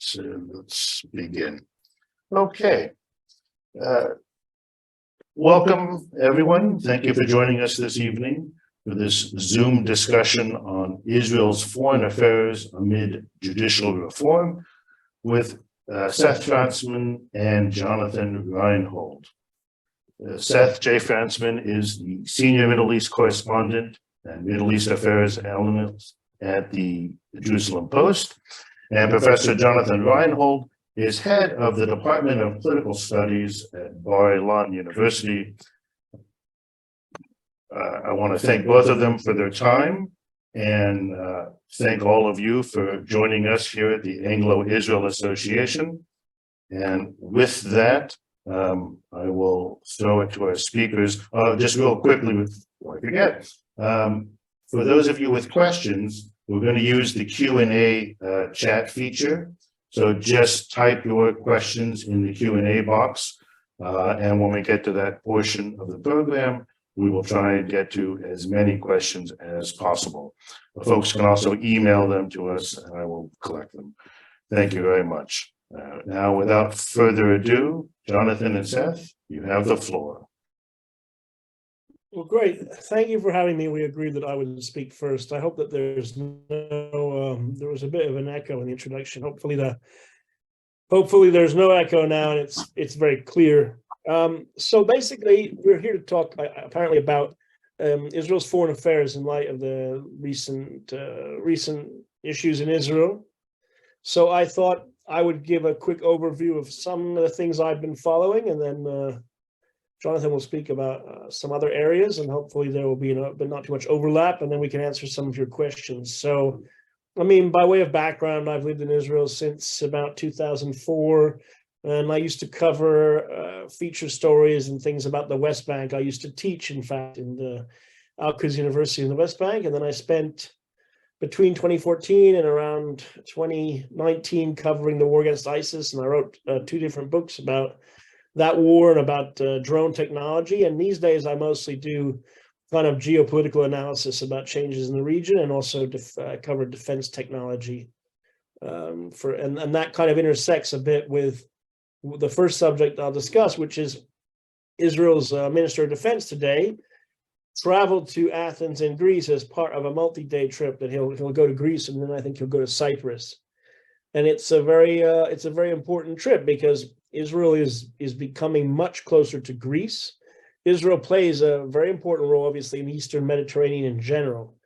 So let's begin. Okay. Welcome, everyone. Thank you for joining us this evening for this Zoom discussion on Israel's foreign affairs amid judicial reform with Seth Frantzman and Jonathan Rynhold. Seth J. Frantzman is the senior Middle East correspondent and Middle East affairs analyst at the Jerusalem Post, and Professor Jonathan Rynhold is head of the Department of Political Studies at Bar-Ilan University. I want to thank both of them for their time and thank all of you for joining us here at the Anglo-Israel Association. And with that, I will throw it to our speakers. Just real quickly, before I forget, for those of you with questions, we're going to use the Q&A chat feature. So just type your questions in the Q&A box. And when we get to that portion of the program, we will try and get to as many questions as possible. Folks can also email them to us and I will collect them. Thank you very much. Now, without further ado, Jonathan and Seth, you have the floor. Well, great. Thank you for having me. We agreed that I would speak first. I hope that there's no, there was a bit of an echo in the introduction. Hopefully there's no echo now and it's very clear. So basically, we're here to talk apparently about Israel's foreign affairs in light of the recent issues in Israel. So I thought I would give a quick overview of some of the things I've been following, and then Jonathan will speak about some other areas, and hopefully there will be not too much overlap, and then we can answer some of your questions. So, I mean, by way of background, I've lived in Israel since about 2004, and I used to cover feature stories and things about the West Bank. I used to teach, in fact, in the Al-Quds University in the West Bank, and then I spent between 2014 and around 2019 covering the war against ISIS, and I wrote 2 different books about that war and about drone technology. And these days I mostly do kind of geopolitical analysis about changes in the region, and also cover defense technology. And that kind of intersects a bit with the first subject I'll discuss, which is Israel's Minister of Defense today traveled to Athens in Greece as part of a multi-day trip that he'll go to Greece, and then I think he'll go to Cyprus. And it's a very important trip because Israel is becoming much closer to Greece. Israel plays a very important role, obviously, in the Eastern Mediterranean in general.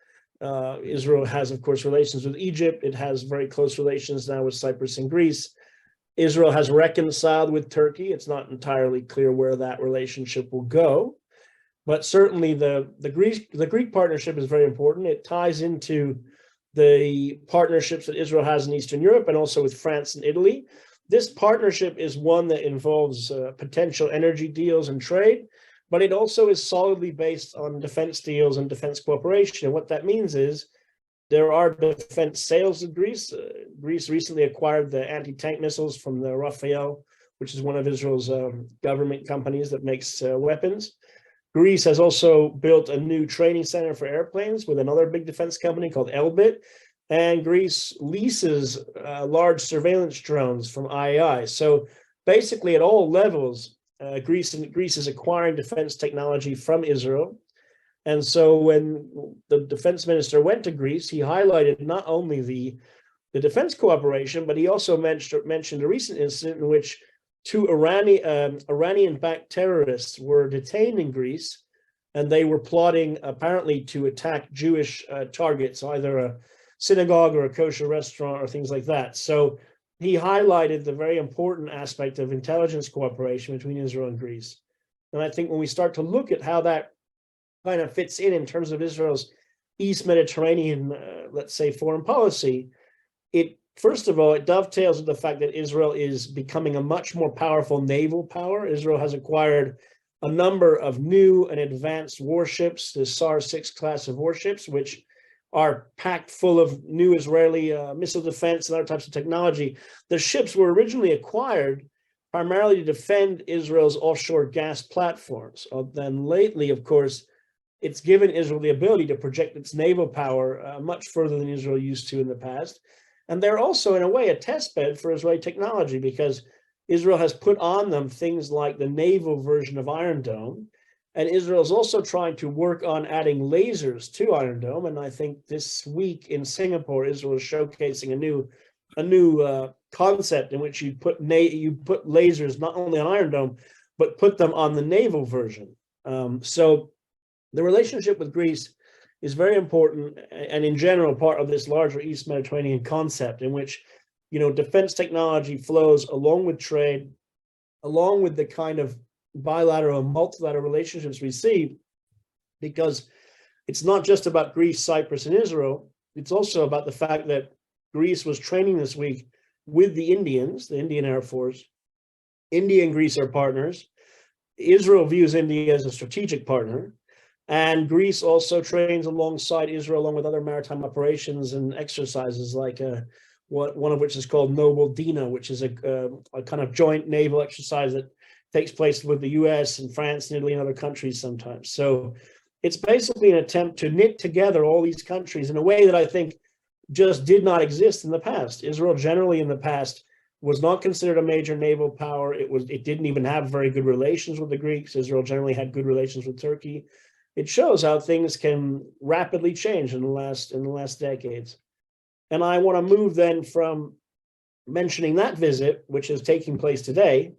Israel has, of course, relations with Egypt. It has very close relations now with Cyprus and Greece. Israel has reconciled with Turkey. It's not entirely clear where that relationship will go, but certainly the Greek partnership is very important. It ties into the partnerships that Israel has in Eastern Europe and also with France and Italy. This partnership is one that involves potential energy deals and trade, but it also is solidly based on defense deals and defense cooperation. And what that means is there are defense sales in Greece. Greece recently acquired the anti-tank missiles from the Rafael, which is one of Israel's government companies that makes weapons. Greece has also built a new training center for airplanes with another big defense company called Elbit. And Greece leases large surveillance drones from AIA. So basically at all levels, Greece is acquiring defense technology from Israel. And so when the defense minister went to Greece, he highlighted not only the defense cooperation, but he also mentioned a recent incident in which 2 Iranian-backed terrorists were detained in Greece, and they were plotting apparently to attack Jewish targets, either a synagogue or a kosher restaurant or things like that. So he highlighted the very important aspect of intelligence cooperation between Israel and Greece. And I think when we start to look at how that kind of fits in terms of Israel's East Mediterranean, let's say, foreign policy, first of all, it dovetails with the fact that Israel is becoming a much more powerful naval power. Israel has acquired a number of new and advanced warships, the SAR-6 class of warships, which are packed full of new Israeli missile defense and other types of technology. The ships were originally acquired primarily to defend Israel's offshore gas platforms. Then lately, of course, it's given Israel the ability to project its naval power much further than Israel used to in the past. And they're also, in a way, a test bed for Israeli technology, because Israel has put on them things like the naval version of Iron Dome. And Israel is also trying to work on adding lasers to Iron Dome. And I think this week in Singapore, Israel is showcasing a new concept in which you put lasers not only on Iron Dome, but put them on the naval version. So the relationship with Greece is very important, and in general part of this larger East Mediterranean concept, in which, defense technology flows along with trade, along with the kind of bilateral and multilateral relationships we see, because it's not just about Greece, Cyprus, and Israel. It's also about the fact that Greece was training this week with the Indians, the Indian Air Force. India and Greece are partners. Israel views India as a strategic partner. And Greece also trains alongside Israel, along with other maritime operations and exercises, like one of which is called Noble Dina, which is a kind of joint naval exercise that takes place with the US and France and Italy and other countries sometimes. So it's basically an attempt to knit together all these countries in a way that I think just did not exist in the past. Israel generally in the past was not considered a major naval power. It didn't even have very good relations with the Greeks. Israel generally had good relations with Turkey. It shows how things can rapidly change in the last decades. And I want to move then from mentioning that visit, which is taking place today,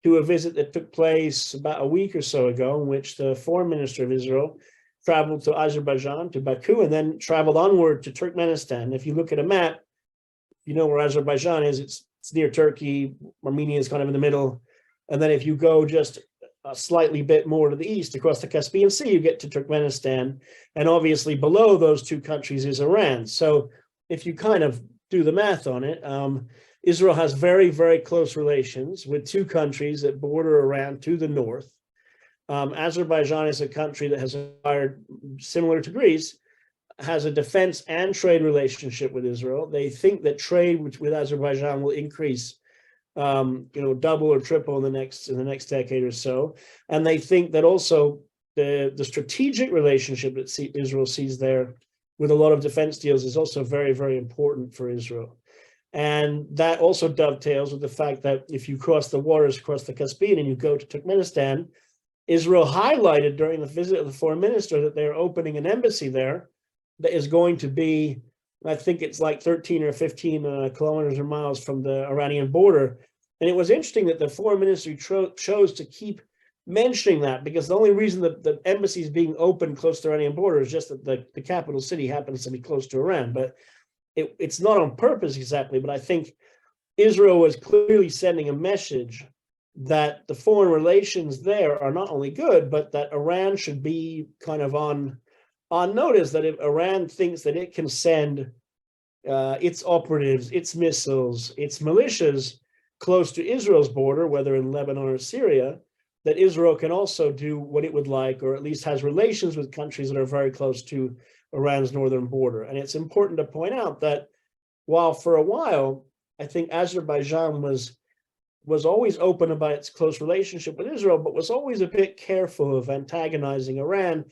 to a visit that took place about a week or so ago, in which the foreign minister of Israel traveled to Azerbaijan, to Baku, and then traveled onward to Turkmenistan. If you look at a map, you know where Azerbaijan is. It's near Turkey. Armenia is kind of in the middle. And then if you go just a slightly bit more to the east, across the Caspian Sea, you get to Turkmenistan. And obviously below those two countries is Iran. So if you kind of do the math on it, Israel has very, very close relations with two countries that border Iran to the north. Azerbaijan is a country that has acquired, similar to Greece, has a defense and trade relationship with Israel. They think that trade with Azerbaijan will increase, double or triple in the next decade or so. And they think that also the strategic relationship that Israel sees there with a lot of defense deals is also very, very important for Israel. And that also dovetails with the fact that if you cross the waters, across the Caspian, and you go to Turkmenistan, Israel highlighted during the visit of the foreign minister that they're opening an embassy there that is going to be, I think it's like 13 or 15 kilometers or miles from the Iranian border. And it was interesting that the foreign ministry chose to keep mentioning that, because the only reason that the embassy is being opened close to the Iranian border is just that the capital city happens to be close to Iran. But it's not on purpose exactly, but I think Israel was clearly sending a message that the foreign relations there are not only good, but that Iran should be kind of on notice, that if Iran thinks that it can send its operatives, its missiles, its militias close to Israel's border, whether in Lebanon or Syria, that Israel can also do what it would like, or at least has relations with countries that are very close to Iran's northern border. And it's important to point out that while for a while, I think Azerbaijan was always open about its close relationship with Israel, but was always a bit careful of antagonizing Iran,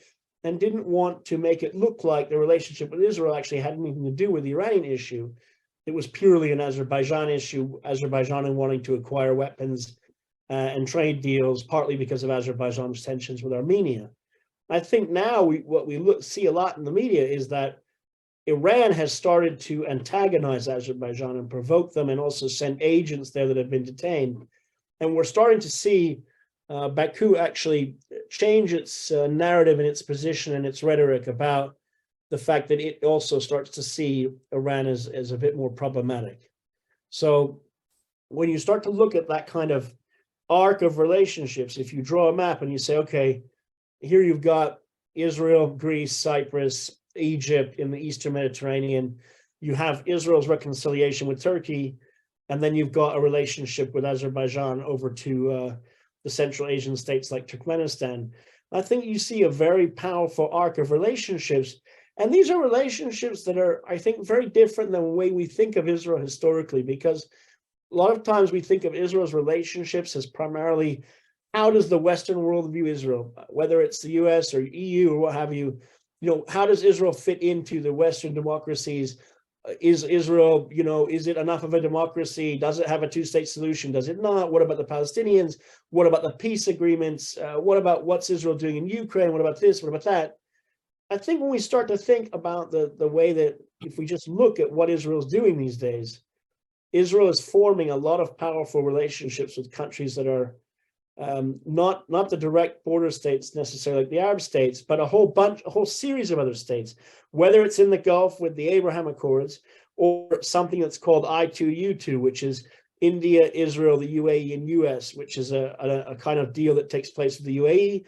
and didn't want to make it look like the relationship with Israel actually had anything to do with the Iranian issue. It was purely an Azerbaijan issue, Azerbaijan wanting to acquire weapons and trade deals, partly because of Azerbaijan's tensions with Armenia. I think now what we see a lot in the media is that Iran has started to antagonize Azerbaijan and provoke them, and also send agents there that have been detained. And we're starting to see Baku actually change its narrative and its position and its rhetoric about the fact that it also starts to see Iran as a bit more problematic. So when you start to look at that kind of arc of relationships, if you draw a map and you say, okay, here you've got Israel, Greece, Cyprus, Egypt in the Eastern Mediterranean, you have Israel's reconciliation with Turkey, and then you've got a relationship with Azerbaijan over to the Central Asian states like Turkmenistan. I think you see a very powerful arc of relationships. And these are relationships that are, I think, very different than the way we think of Israel historically, because a lot of times we think of Israel's relationships as primarily, how does the Western world view Israel, whether it's the US or EU or what have you, how does Israel fit into the Western democracies? Is Israel, is it enough of a democracy? Does it have a two-state solution? Does it not? What about the Palestinians? What about the peace agreements? What about what's Israel doing in Ukraine? What about this? What about that? I think when we start to think about the way that, if we just look at what Israel's doing these days, Israel is forming a lot of powerful relationships with countries that are not the direct border states necessarily, like the Arab states, but a whole series of other states, whether it's in the Gulf with the Abraham Accords or something that's called I2U2, which is India, Israel, the UAE, and US, which is a kind of deal that takes place with the UAE.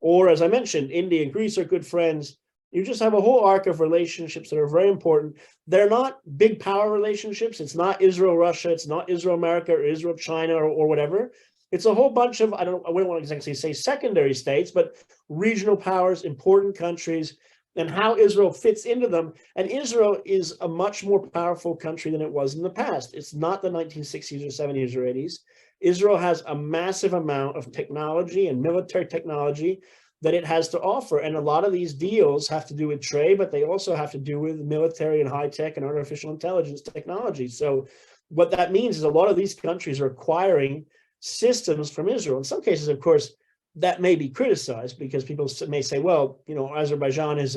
Or, as I mentioned, India and Greece are good friends. You just have a whole arc of relationships that are very important. They're not big power relationships. It's not Israel-Russia. It's not Israel-America or Israel-China or whatever. It's a whole bunch of, I wouldn't want to exactly say secondary states, but regional powers, important countries, and how Israel fits into them. And Israel is a much more powerful country than it was in the past. It's not the 1960s or 70s or 80s. Israel has a massive amount of technology and military technology that it has to offer. And a lot of these deals have to do with trade, but they also have to do with military and high tech and artificial intelligence technology. So what that means is a lot of these countries are acquiring systems from Israel. In some cases, of course, that may be criticized because people may say, well, Azerbaijan is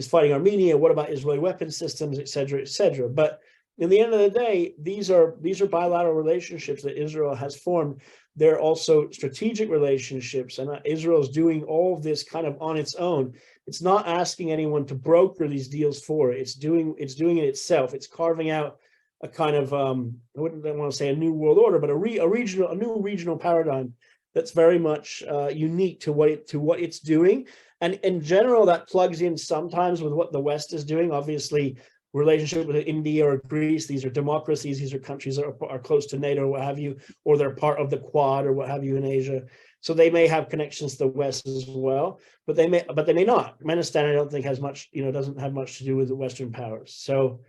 fighting Armenia. What about Israeli weapons systems, et cetera, et cetera. But in the end of the day, these are bilateral relationships that Israel has formed. They're also strategic relationships, and Israel is doing all of this kind of on its own. It's not asking anyone to broker these deals for it. It's doing it itself. It's carving out a kind of I wouldn't want to say a new world order, but a new regional paradigm that's very much unique to what it's doing. And in general, that plugs in sometimes with what the West is doing. Obviously, relationship with India or Greece, these are democracies, these are countries that are close to NATO or what have you, or they're part of the Quad or what have you in Asia. So they may have connections to the West as well, but they may not. Turkmenistan, I don't think has much, doesn't have much to do with the Western powers. So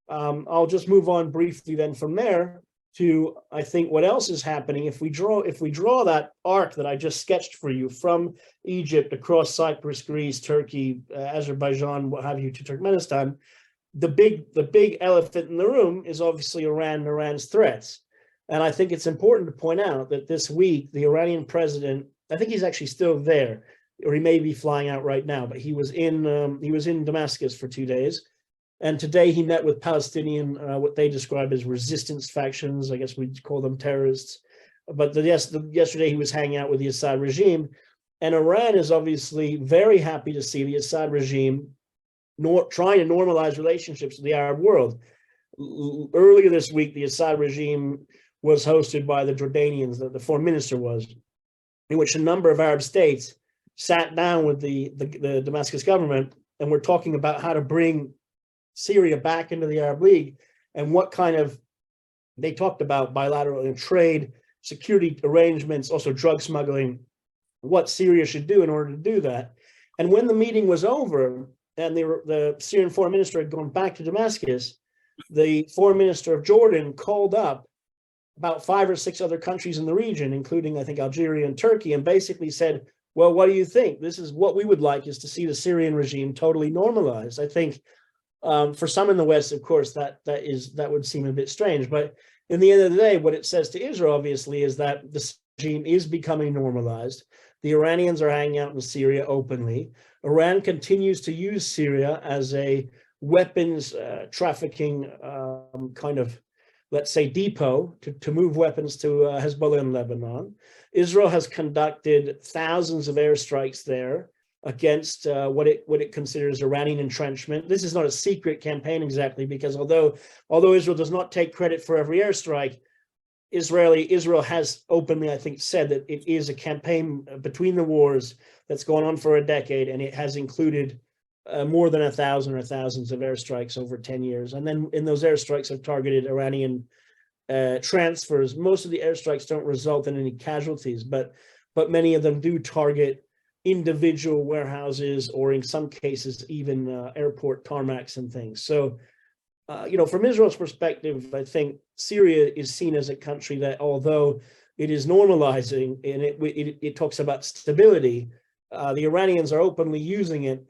I'll just move on briefly then from there to, I think, what else is happening. If we draw that arc that I just sketched for you from Egypt across Cyprus, Greece, Turkey, Azerbaijan, what have you, to Turkmenistan, the big elephant in the room is obviously Iran and Iran's threats. And I think it's important to point out that this week, the Iranian president, I think he's actually still there, or he may be flying out right now, but he was in Damascus for 2 days. And today he met with Palestinian, what they describe as resistance factions. I guess we'd call them terrorists. But yesterday he was hanging out with the Assad regime. And Iran is obviously very happy to see the Assad regime trying to normalize relationships with the Arab world. Earlier this week, the Assad regime was hosted by the Jordanians, the foreign minister was, in which a number of Arab states sat down with the Damascus government and were talking about how to bring Syria back into the Arab League, and what kind of, they talked about bilateral and trade, security arrangements, also drug smuggling, what Syria should do in order to do that. And when the meeting was over and the Syrian foreign minister had gone back to Damascus, the foreign minister of Jordan called up about 5 or 6 other countries in the region, including, I think, Algeria and Turkey, and basically said, well, what do you think? This is what we would like, is to see the Syrian regime totally normalized. I think for some in the West, of course, that would seem a bit strange. But in the end of the day, what it says to Israel, obviously, is that the regime is becoming normalized. The Iranians are hanging out in Syria openly. Iran continues to use Syria as a weapons trafficking kind of, let's say, depot to move weapons to Hezbollah in Lebanon. Israel has conducted thousands of airstrikes there against what it considers Iranian entrenchment. This is not a secret campaign exactly, because although Israel does not take credit for every airstrike, Israel has openly, I think, said that it is a campaign between the wars that's gone on for a decade, and it has included more than 1,000 or thousands of airstrikes over 10 years. And then in those airstrikes have targeted Iranian transfers. Most of the airstrikes don't result in any casualties, but many of them do target individual warehouses, or in some cases even airport tarmacs and things. So from Israel's perspective, I think Syria is seen as a country that, although it is normalizing and it talks about stability, the Iranians are openly using it,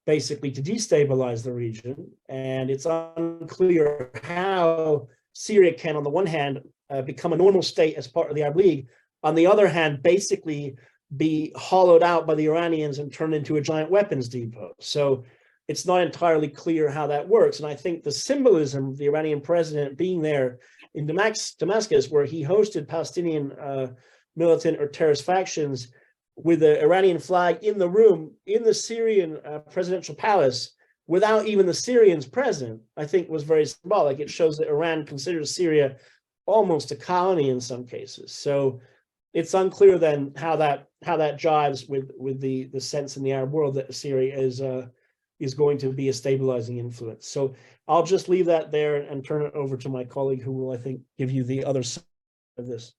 basically to destabilize the region. And it's unclear how Syria can, on the one hand, become a normal state as part of the Arab League, on the other hand, basically be hollowed out by the Iranians and turned into a giant weapons depot. So it's not entirely clear how that works. And I think the symbolism of the Iranian president being there in Damascus, where he hosted Palestinian militant or terrorist factions with the Iranian flag in the room, in the Syrian presidential palace, without even the Syrians present, I think was very symbolic. It shows that Iran considers Syria almost a colony in some cases. So it's unclear then how that jives with the sense in the Arab world that Syria is going to be a stabilizing influence. So I'll just leave that there and turn it over to my colleague, who will, I think, give you the other side of this.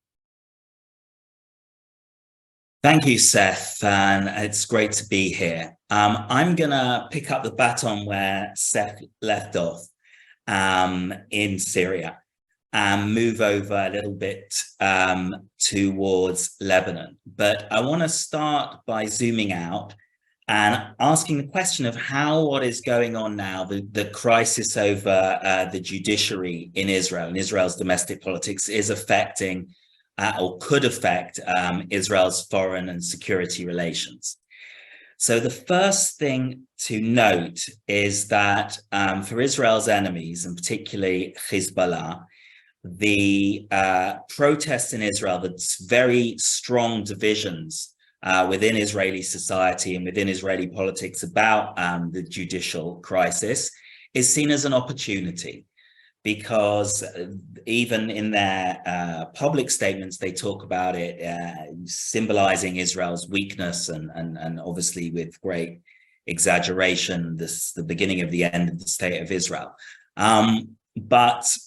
Thank you, Seth, and it's great to be here. I'm going to pick up the baton where Seth left off in Syria and move over a little bit towards Lebanon. But I want to start by zooming out and asking the question of how what is going on now, the crisis over the judiciary in Israel and Israel's domestic politics is affecting or could affect Israel's foreign and security relations. So the first thing to note is that for Israel's enemies, and particularly Hezbollah, the protests in Israel, the very strong divisions within Israeli society and within Israeli politics about the judicial crisis is seen as an opportunity. Because even in their public statements, they talk about it symbolizing Israel's weakness and obviously with great exaggeration, the beginning of the end of the state of Israel. But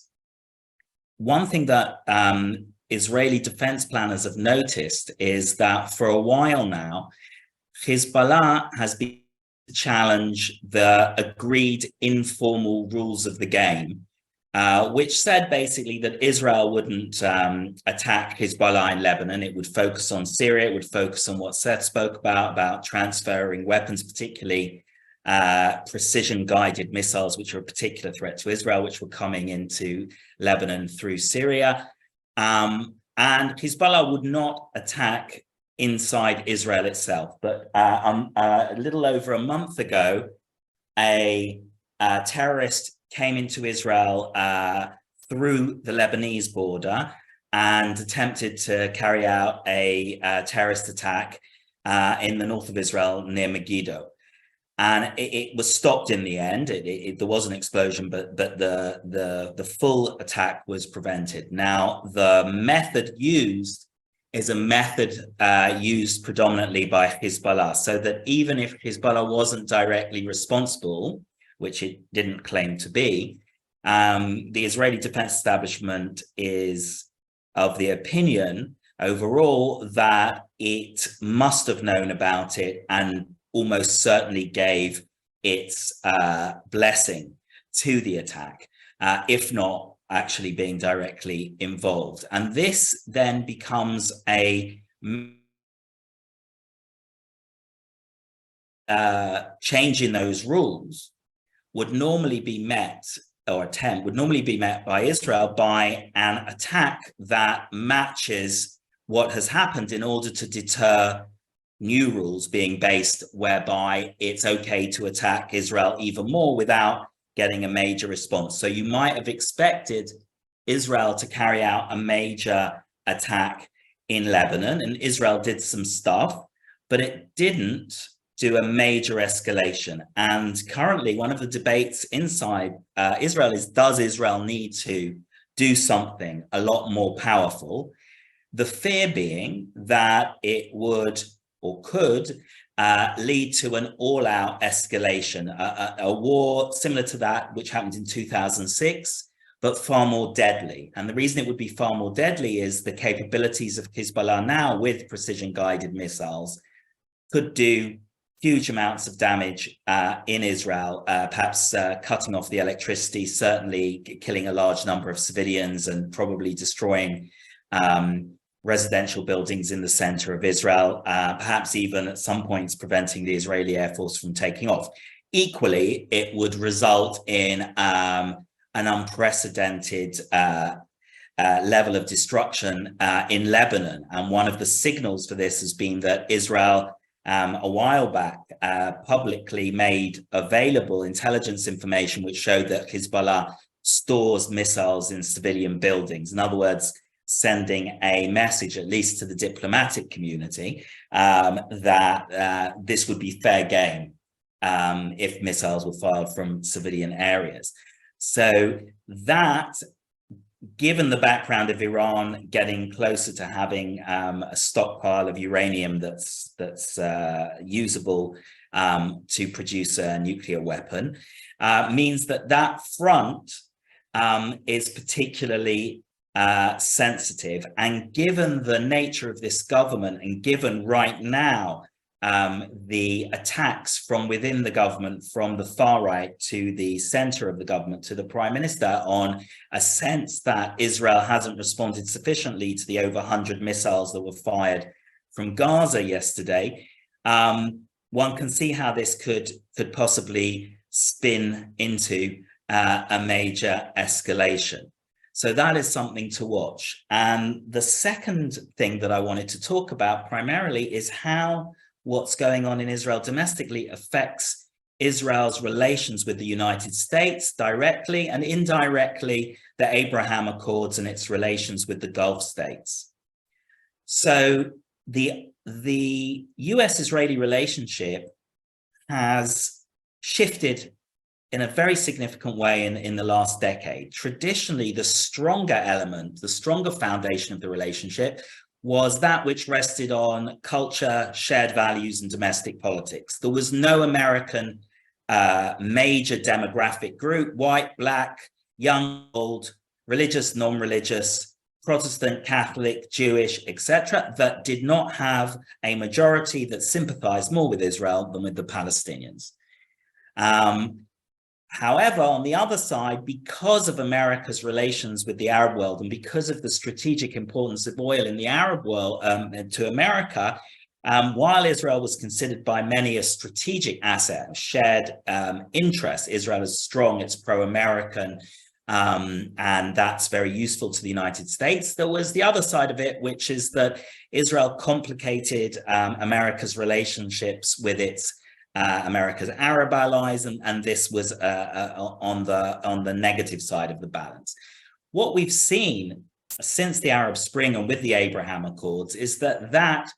one thing that Israeli defense planners have noticed is that for a while now, Hezbollah has been to challenge the agreed informal rules of the game, which said basically that Israel wouldn't attack Hezbollah in Lebanon. It would focus on Syria. It would focus on what Seth spoke about transferring weapons, particularly precision-guided missiles, which are a particular threat to Israel, which were coming into Lebanon through Syria. And Hezbollah would not attack inside Israel itself. But a little over a month ago, a terrorist came into Israel through the Lebanese border and attempted to carry out a terrorist attack in the north of Israel near Megiddo. And it was stopped in the end. There was an explosion, but the full attack was prevented. Now, the method used is a method used predominantly by Hezbollah, so that even if Hezbollah wasn't directly responsible, which it didn't claim to be, the Israeli defense establishment is of the opinion overall that it must have known about it and almost certainly gave its blessing to the attack, if not actually being directly involved. And this then becomes a change in those rules would normally be met, or attempt would normally be met by Israel by an attack that matches what has happened in order to deter new rules being based whereby it's okay to attack Israel even more without getting a major response. So you might have expected Israel to carry out a major attack in Lebanon, and Israel did some stuff, but it didn't do a major escalation. And currently one of the debates inside Israel is, does Israel need to do something a lot more powerful? The fear being that it would or could lead to an all-out escalation, a war similar to that which happened in 2006, but far more deadly. And the reason it would be far more deadly is the capabilities of Hezbollah now with precision-guided missiles could do huge amounts of damage in Israel, perhaps cutting off the electricity, certainly killing a large number of civilians and probably destroying residential buildings in the center of Israel, perhaps even at some points preventing the Israeli Air Force from taking off. Equally, it would result in an unprecedented level of destruction in Lebanon. And one of the signals for this has been that Israel, a while back, publicly made available intelligence information which showed that Hezbollah stores missiles in civilian buildings. In other words, sending a message, at least to the diplomatic community, that this would be fair game if missiles were fired from civilian areas. So that, given the background of Iran getting closer to having a stockpile of uranium that's usable to produce a nuclear weapon, means that that front is particularly sensitive. And given the nature of this government, and given right now the attacks from within the government, from the far right to the center of the government, to the prime minister, on a sense that Israel hasn't responded sufficiently to the over 100 missiles that were fired from Gaza yesterday, one can see how this could possibly spin into a major escalation. So that is something to watch. And the second thing that I wanted to talk about primarily is how what's going on in Israel domestically affects Israel's relations with the United States directly, and indirectly the Abraham Accords and its relations with the Gulf states. So the US-Israeli relationship has shifted in a very significant way in the last decade. Traditionally, the stronger element, the stronger foundation of the relationship was that which rested on culture, shared values, and domestic politics. There was no American major demographic group, white, black, young, old, religious, non-religious, Protestant, Catholic, Jewish, etc., that did not have a majority that sympathized more with Israel than with the Palestinians. However, on the other side, because of America's relations with the Arab world and because of the strategic importance of oil in the Arab world to America, while Israel was considered by many a strategic asset, a shared interest, Israel is strong, it's pro-American, and that's very useful to the United States. There was the other side of it, which is that Israel complicated America's relationships with its America's Arab allies, and this was on the negative side of the balance. What we've seen since the Arab Spring and with the Abraham Accords is that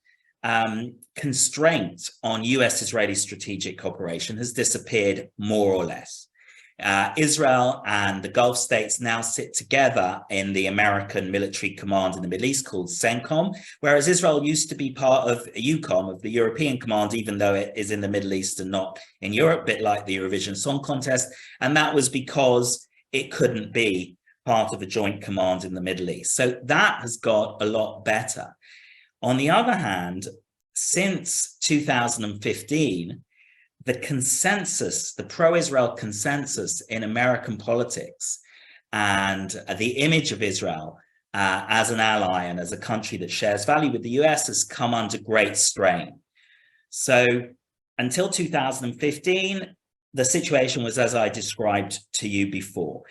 constraint on US-Israeli strategic cooperation has disappeared more or less. Israel and the Gulf states now sit together in the American military command in the Middle East called CENTCOM, whereas Israel used to be part of EUCOM, of the European command, even though it is in the Middle East and not in Europe, a bit like the Eurovision Song Contest. And that was because it couldn't be part of a joint command in the Middle East. So that has got a lot better. On the other hand, since 2015, the consensus, the pro-Israel consensus in American politics and the image of Israel as an ally and as a country that shares value with the US has come under great strain. So until 2015, the situation was as I described to you before.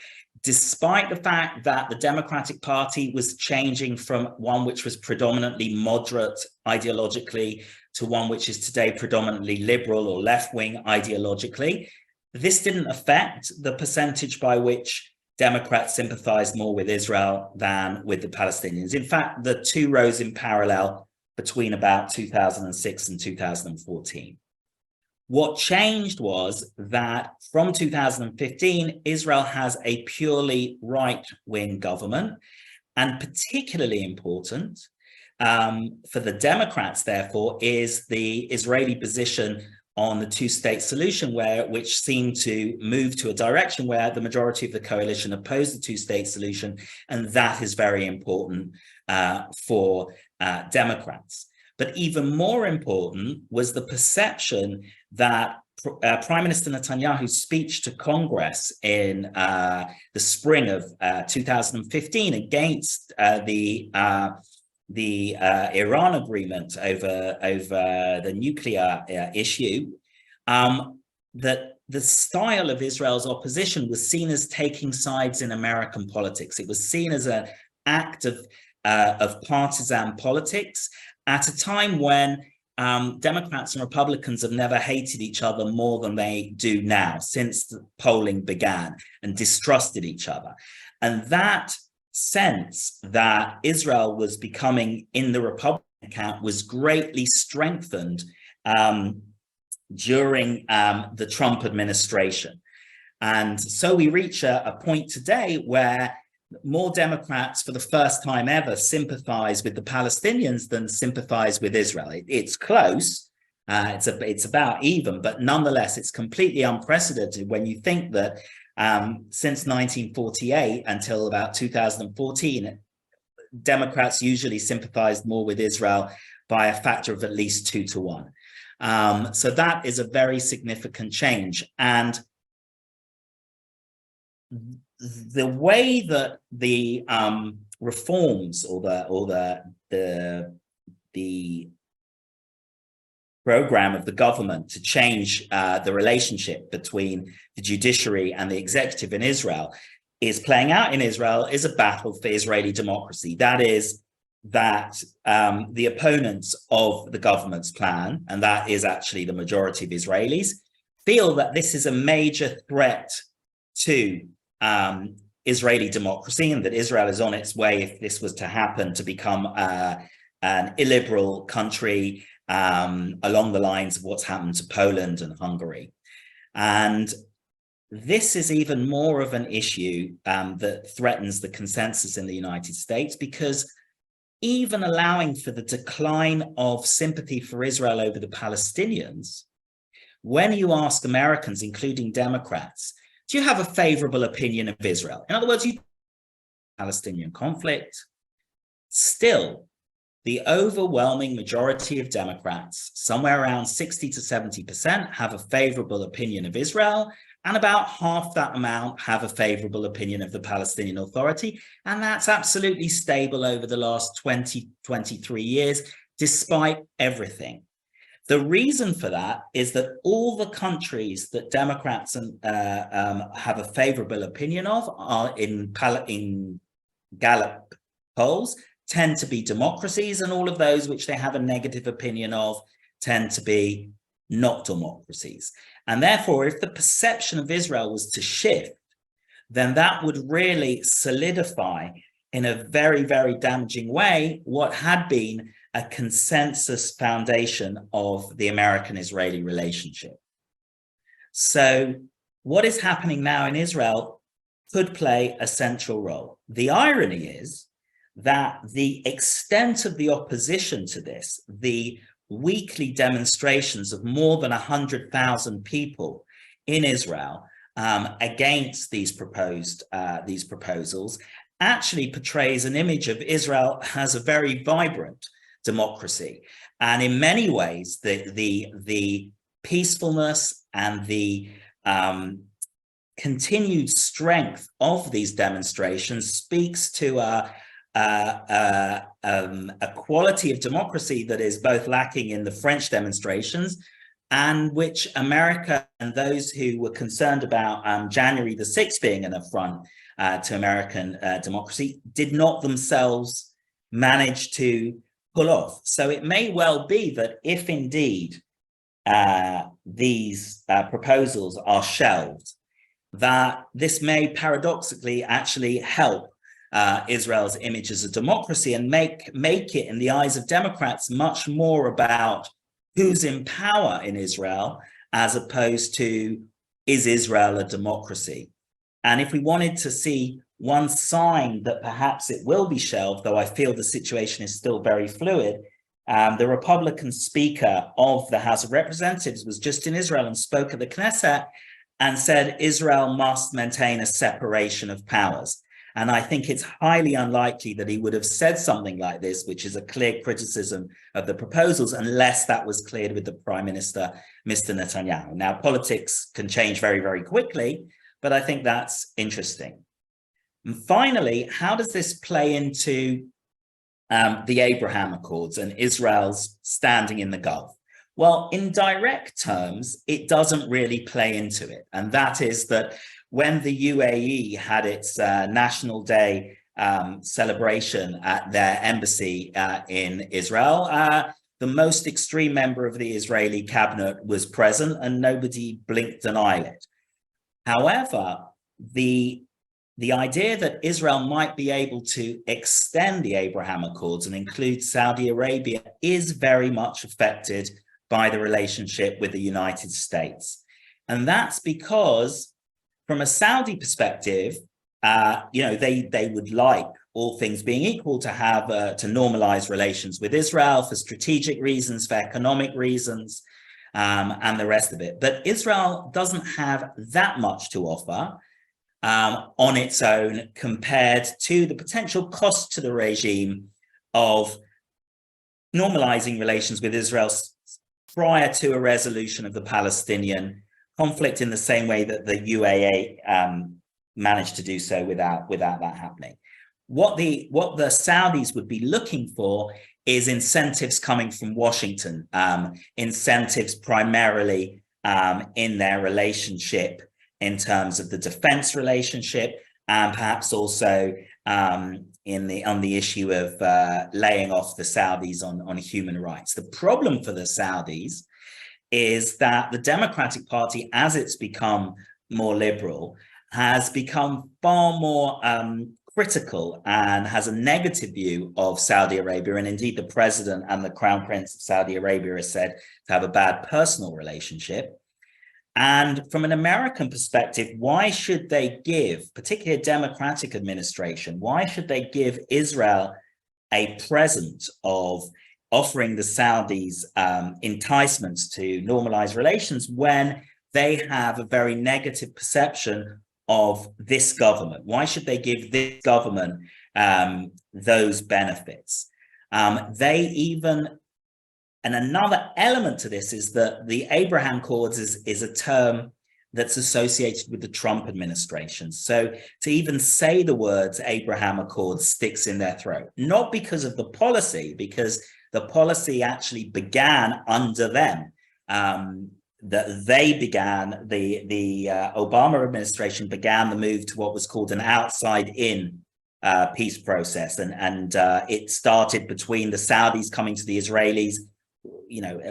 Despite the fact that the Democratic Party was changing from one which was predominantly moderate ideologically to one which is today predominantly liberal or left-wing ideologically, this didn't affect the percentage by which Democrats sympathized more with Israel than with the Palestinians. In fact, the two rose in parallel between about 2006 and 2014. What changed was that from 2015, Israel has a purely right-wing government, and particularly important for the Democrats, therefore, is the Israeli position on the two-state solution, which seemed to move to a direction where the majority of the coalition opposed the two-state solution, and that is very important for Democrats. But even more important was the perception that Prime Minister Netanyahu's speech to Congress in the spring of 2015 against the Iran agreement over the nuclear issue, that the style of Israel's opposition was seen as taking sides in American politics. It was seen as an act of partisan politics at a time when Democrats and Republicans have never hated each other more than they do now, since the polling began, and distrusted each other. And that sense that Israel was becoming in the Republican camp was greatly strengthened during the Trump administration. And so we reach a point today where more Democrats, for the first time ever, sympathize with the Palestinians than sympathize with Israel. It's close, it's about even, but nonetheless, it's completely unprecedented when you think that since 1948 until about 2014, Democrats usually sympathized more with Israel by a factor of at least 2 to 1. So that is a very significant change. And the way that the reforms or the program of the government to change the relationship between the judiciary and the executive in Israel is playing out in Israel is a battle for Israeli democracy. That is that the opponents of the government's plan, and that is actually the majority of Israelis, feel that this is a major threat to Israeli democracy, and that Israel is on its way, if this was to happen, to become an illiberal country along the lines of what's happened to Poland and Hungary. And this is even more of an issue that threatens the consensus in the United States, because even allowing for the decline of sympathy for Israel over the Palestinians, when you ask Americans, including Democrats, do you have a favorable opinion of Israel? In other words, you Palestinian conflict, still the overwhelming majority of Democrats, somewhere around 60 to 70%, have a favorable opinion of Israel, and about half that amount have a favorable opinion of the Palestinian Authority. And that's absolutely stable over the last 20, 23 years, despite everything. The reason for that is that all the countries that Democrats have a favorable opinion of are in Gallup polls tend to be democracies, and all of those which they have a negative opinion of tend to be not democracies. And therefore, if the perception of Israel was to shift, then that would really solidify in a very, very damaging way what had been a consensus foundation of the American-Israeli relationship. So what is happening now in Israel could play a central role. The irony is that the extent of the opposition to this, the weekly demonstrations of more than 100,000 people in Israel against these proposals, actually portrays an image of Israel as a very vibrant democracy. And in many ways, the peacefulness and the continued strength of these demonstrations speaks to a quality of democracy that is both lacking in the French demonstrations, and which America and those who were concerned about January the 6th being an affront to American democracy did not themselves manage to pull off. So it may well be that if indeed these proposals are shelved, that this may paradoxically actually help Israel's image as a democracy and make it, in the eyes of Democrats, much more about who's in power in Israel, as opposed to, is Israel a democracy? And if we wanted to see one sign that perhaps it will be shelved, though I feel the situation is still very fluid, the Republican Speaker of the House of Representatives was just in Israel and spoke at the Knesset and said Israel must maintain a separation of powers. And I think it's highly unlikely that he would have said something like this, which is a clear criticism of the proposals, unless that was cleared with the Prime Minister, Mr. Netanyahu. Now, politics can change very, very quickly, but I think that's interesting. And finally, how does this play into the Abraham Accords and Israel's standing in the Gulf? Well, in direct terms, it doesn't really play into it. And that is that when the UAE had its National Day celebration at their embassy in Israel, the most extreme member of the Israeli cabinet was present and nobody blinked an eyelid. However, the idea that Israel might be able to extend the Abraham Accords and include Saudi Arabia is very much affected by the relationship with the United States. And that's because from a Saudi perspective, they would like, all things being equal, to have to normalize relations with Israel for strategic reasons, for economic reasons, and the rest of it. But Israel doesn't have that much to offer on its own compared to the potential cost to the regime of normalizing relations with Israel prior to a resolution of the Palestinian conflict, in the same way that the UAE managed to do so without that happening. What the Saudis would be looking for is incentives coming from Washington, incentives primarily in their relationship in terms of the defense relationship, and perhaps also on the issue of laying off the Saudis on human rights. The problem for the Saudis is that the Democratic Party, as it's become more liberal, has become far more critical and has a negative view of Saudi Arabia. And indeed, the president and the crown prince of Saudi Arabia is said to have a bad personal relationship. And from an American perspective, why should they give, particularly a Democratic administration, why should they give Israel a present of offering the Saudis enticements to normalize relations when they have a very negative perception of this government? Why should they give this government those benefits? And another element to this is that the Abraham Accords is a term that's associated with the Trump administration. So to even say the words Abraham Accords sticks in their throat, not because of the policy, because the policy actually began under them. That they began, the Obama administration began the move to what was called an outside-in peace process. And it started between the Saudis coming to the Israelis,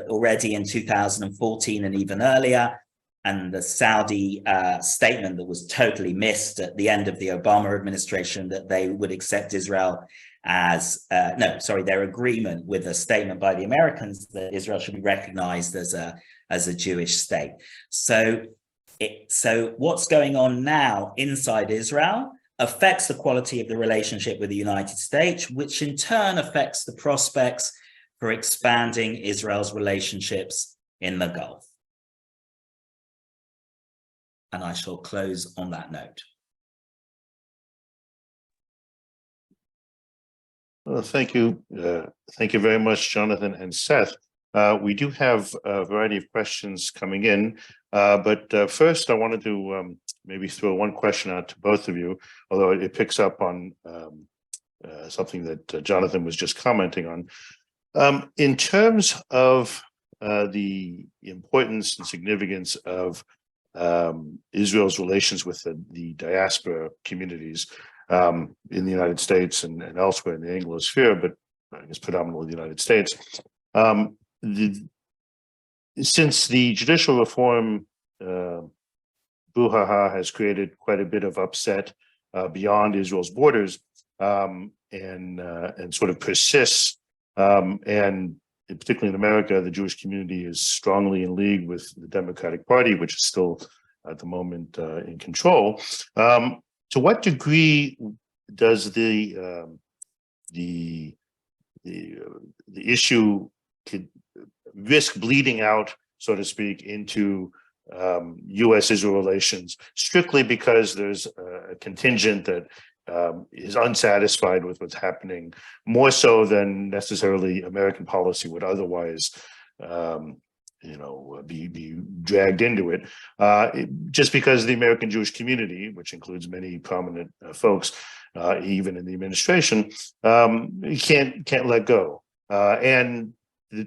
already in 2014 and even earlier, and the Saudi statement that was totally missed at the end of the Obama administration, that they would accept Israel as, their agreement with a statement by the Americans that Israel should be recognized as a Jewish state. So what's going on now inside Israel affects the quality of the relationship with the United States, which in turn affects the prospects for expanding Israel's relationships in the Gulf. And I shall close on that note. Well, thank you. Thank you very much, Jonathan and Seth. We do have a variety of questions coming in, but first I wanted to maybe throw one question out to both of you, although it picks up on something that Jonathan was just commenting on. In terms of the importance and significance of Israel's relations with the diaspora communities in the United States and elsewhere in the Anglosphere, but I guess predominantly the United States, since the judicial reform brouhaha has created quite a bit of upset beyond Israel's borders, and sort of persists. And particularly in America, the Jewish community is strongly in league with the Democratic Party, which is still at the moment in control. To what degree does the issue could risk bleeding out, so to speak, into U.S.-Israel relations, strictly because there's a contingent that is unsatisfied with what's happening, more so than necessarily American policy would otherwise, be dragged into it, just because the American Jewish community, which includes many prominent folks, even in the administration, can't let go. And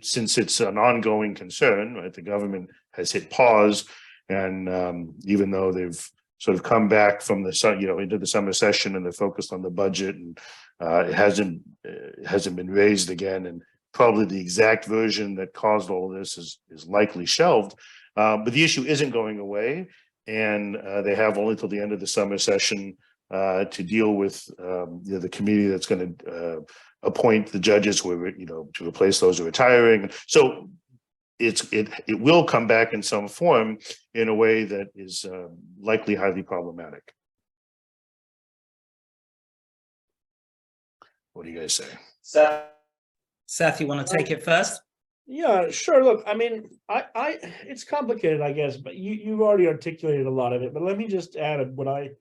since it's an ongoing concern, right, the government has hit pause, and even though they've sort of come back from the into the summer session and they're focused on the budget, and it hasn't been raised again, and probably the exact version that caused all of this is likely shelved. But the issue isn't going away, and they have only till the end of the summer session to deal with the committee that's going to appoint the judges who are, to replace those who are retiring. So it will come back in some form in a way that is likely highly problematic. What do you guys say? Seth, you want to take it first? Yeah, sure. Look, I mean, it's complicated, I guess, but you've already articulated a lot of it. But let me just add a bit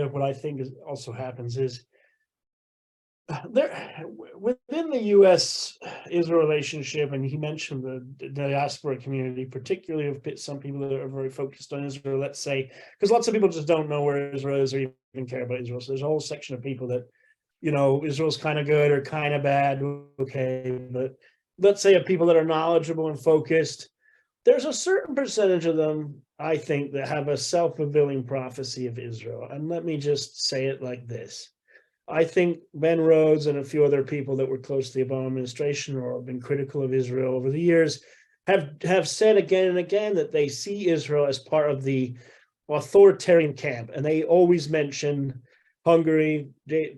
of what I think is also happens is there within the U.S.-Israel relationship, and he mentioned the diaspora community, particularly of some people that are very focused on Israel. Let's say, because lots of people just don't know where Israel is or even care about Israel. So there's a whole section of people that, Israel's kind of good or kind of bad. Okay, but let's say of people that are knowledgeable and focused, there's a certain percentage of them, I think, that have a self-fulfilling prophecy of Israel. And let me just say it like this. I think Ben Rhodes and a few other people that were close to the Obama administration or have been critical of Israel over the years have said again and again that they see Israel as part of the authoritarian camp. And they always mention Hungary,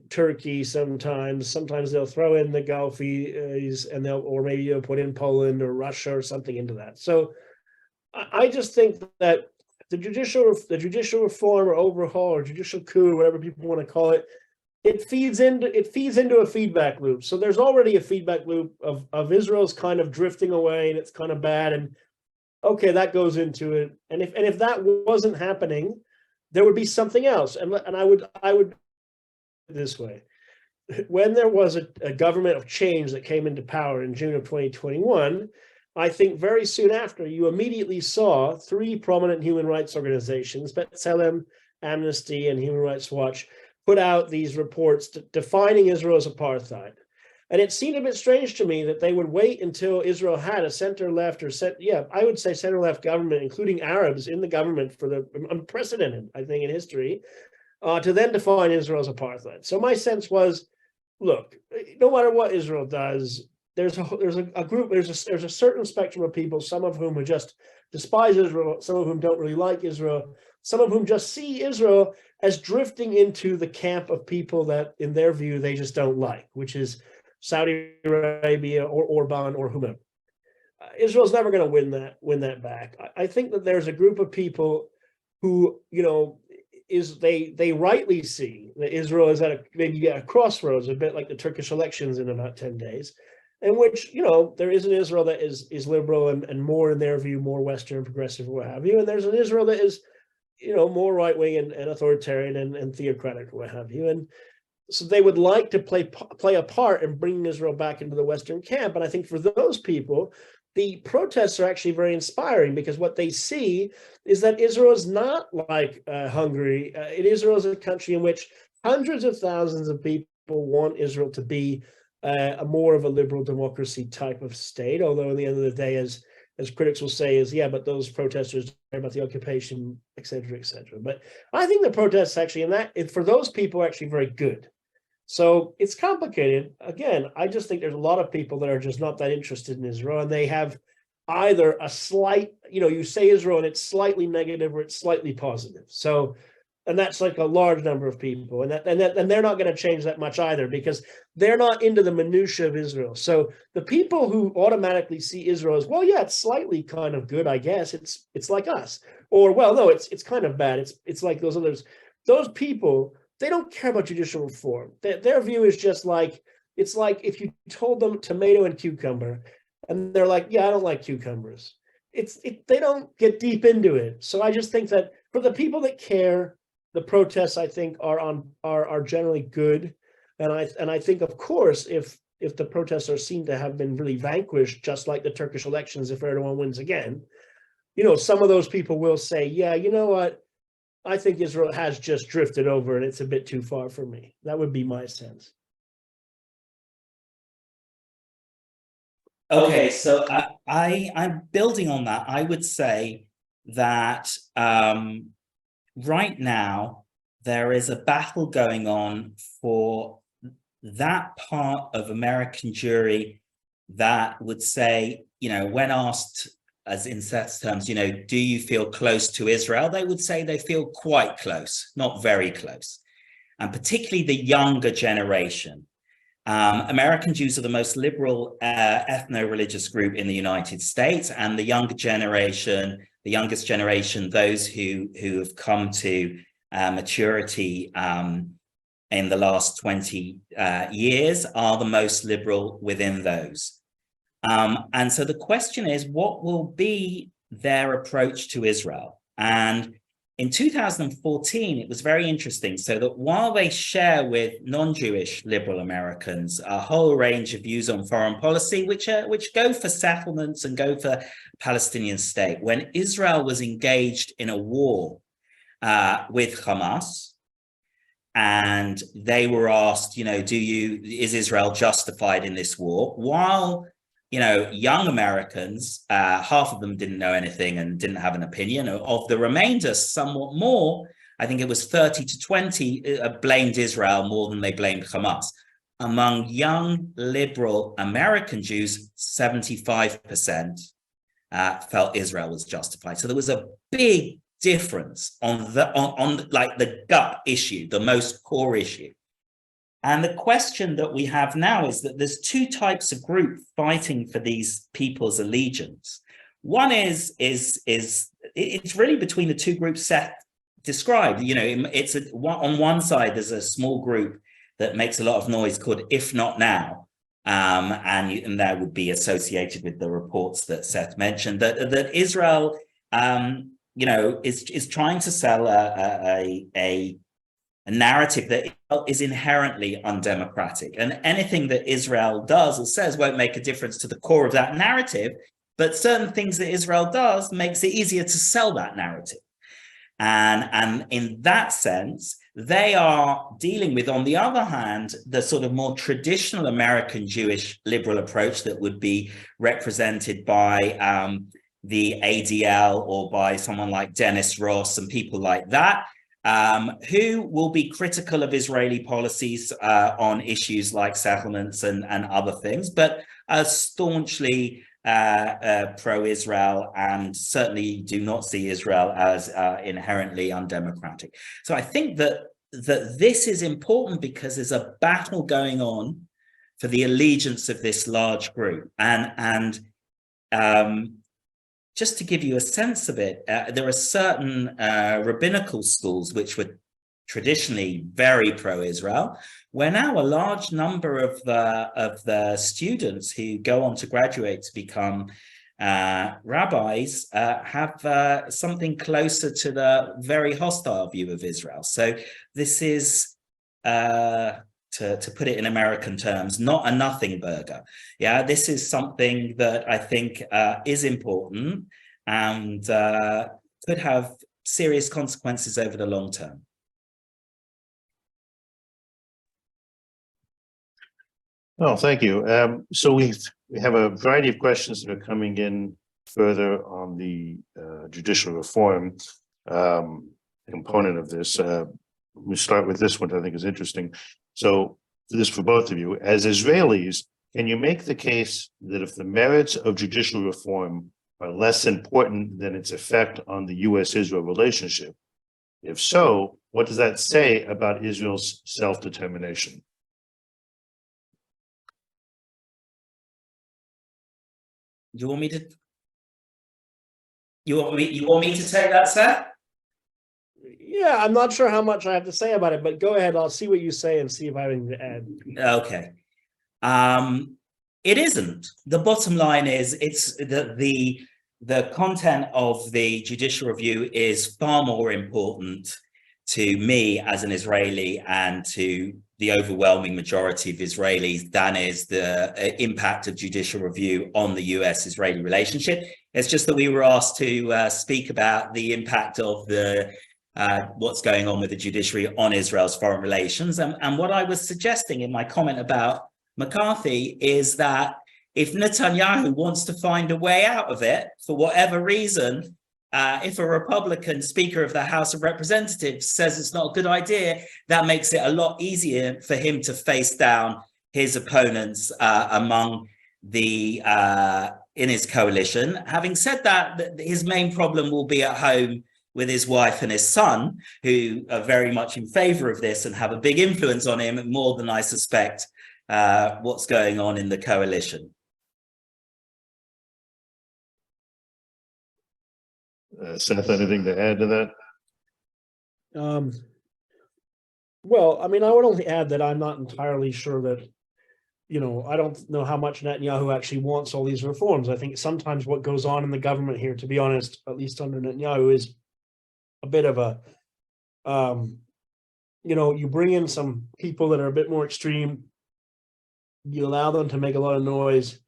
Turkey sometimes they'll throw in the Gulfies, and or maybe they'll put in Poland or Russia or something into that. So I just think that the judicial reform or overhaul or judicial coup, or whatever people want to call it, it feeds into a feedback loop. So there's already a feedback loop of Israel's kind of drifting away and it's kind of bad, and okay, that goes into it. And if that wasn't happening, there would be something else. And I would this way. When there was a government of change that came into power in June of 2021, I think very soon after, you immediately saw three prominent human rights organizations, B'Tselem, Amnesty, and Human Rights Watch, put out these reports defining Israel as apartheid. And it seemed a bit strange to me that they would wait until Israel had a center-left I would say center-left government, including Arabs in the government for the unprecedented, I think, in history, to then define Israel as apartheid. So my sense was, look, no matter what Israel does, there's a certain spectrum of people, some of whom who just despise Israel, some of whom don't really like Israel, some of whom just see Israel as drifting into the camp of people that, in their view, they just don't like, which is Saudi Arabia or Orban or whomever. Israel's never going to win that back. I think that there's a group of people who, they rightly see that Israel is maybe at a crossroads, a bit like the Turkish elections in about 10 days, in which, there is an Israel that is liberal and more, in their view, more Western, progressive, or what have you. And there's an Israel that is, more right-wing and authoritarian and theocratic, or what have you. And so they would like to play a part in bringing Israel back into the Western camp. And I think for those people, the protests are actually very inspiring, because what they see is that Israel is not like Hungary. Israel is a country in which hundreds of thousands of people want Israel to be a more of a liberal democracy type of state. Although at the end of the day, as critics will say, but those protesters care about the occupation, et cetera, et cetera. But I think the protests actually, for those people, are actually very good. So it's complicated. Again, I just think there's a lot of people that are just not that interested in Israel, and they have either a slight, you say Israel and it's slightly negative or it's slightly positive. So, and that's like a large number of people, and they're not going to change that much either, because they're not into the minutiae of Israel. So the people who automatically see Israel as, well, yeah, it's slightly kind of good, I guess. It's like us, or, well, no, it's kind of bad. It's like those others. Those people, they don't care about judicial reform. Their view is just like, it's like if you told them tomato and cucumber, and they're like, yeah, I don't like cucumbers. They don't get deep into it. So I just think that for the people that care, the protests, I think, are generally good. And I think, of course, if the protests are seen to have been really vanquished, just like the Turkish elections, if Erdogan wins again, some of those people will say, yeah, you know what? I think Israel has just drifted over and it's a bit too far for me. That would be my sense. Okay, so I'm building on that. I would say that right now there is a battle going on for that part of American jury that would say, when asked, as in Seth's terms, do you feel close to Israel? They would say they feel quite close, not very close. And particularly the younger generation. American Jews are the most liberal ethno-religious group in the United States, and the youngest generation, those who have come to maturity in the last 20 years, are the most liberal within those. And so the question is, what will be their approach to Israel? And in 2014, it was very interesting. So that while they share with non-Jewish liberal Americans a whole range of views on foreign policy, which go for settlements and go for Palestinian state, when Israel was engaged in a war with Hamas, and they were asked, is Israel justified in this war? While young Americans, half of them didn't know anything and didn't have an opinion. Of the remainder, somewhat more, I think it was 30 to 20, blamed Israel more than they blamed Hamas. Among young liberal American Jews, 75% felt Israel was justified. So there was a big difference on the gut issue, the most core issue. And the question that we have now is that there's two types of group fighting for these people's allegiance. One is it's really between the two groups Seth described. On one side, there's a small group that makes a lot of noise called If Not Now. And that would be associated with the reports that Seth mentioned, that Israel, is trying to sell a narrative that is inherently undemocratic, and anything that Israel does or says won't make a difference to the core of that narrative, but certain things that Israel does makes it easier to sell that narrative. And in that sense, they are dealing with, on the other hand, the sort of more traditional American Jewish liberal approach that would be represented by the ADL or by someone like Dennis Ross and people like that, who will be critical of Israeli policies on issues like settlements and other things, but are staunchly pro-Israel and certainly do not see Israel as inherently undemocratic. So I think that this is important because there's a battle going on for the allegiance of this large group. And just to give you a sense of it, there are certain rabbinical schools which were traditionally very pro-Israel, where now a large number of the students who go on to graduate to become rabbis have something closer to the very hostile view of Israel. So this is, to put it in American terms, not a nothing burger. Yeah, this is something that I think is important and could have serious consequences over the long term. Oh, thank you. So we have a variety of questions that are coming in further on the judicial reform component of this. We start with this one, I think is interesting. So this for both of you, as Israelis, can you make the case that if the merits of judicial reform are less important than its effect on the U.S.-Israel relationship? If so, what does that say about Israel's self-determination? You want me to take that, Seth? Yeah, I'm not sure how much I have to say about it, but go ahead. I'll see what you say and see if I have anything to add. Okay. It isn't. The bottom line is it's the content of the judicial review is far more important to me as an Israeli and to the overwhelming majority of Israelis than is the impact of judicial review on the US-Israeli relationship. It's just that we were asked to speak about the impact of the what's going on with the judiciary on Israel's foreign relations. And what I was suggesting in my comment about McCarthy is that if Netanyahu wants to find a way out of it for whatever reason, if a Republican Speaker of the House of Representatives says it's not a good idea, that makes it a lot easier for him to face down his opponents among the in his coalition. Having said that, his main problem will be at home with his wife and his son, who are very much in favor of this and have a big influence on him, more than I suspect what's going on in the coalition. Seth, anything to add to that? Well, I mean, I would only add that I'm not entirely sure that, you know, I don't know how much Netanyahu actually wants all these reforms. I think sometimes what goes on in the government here, to be honest, at least under Netanyahu, is a bit of a, you know, you bring in some people that are a bit more extreme, you allow them to make a lot of noise,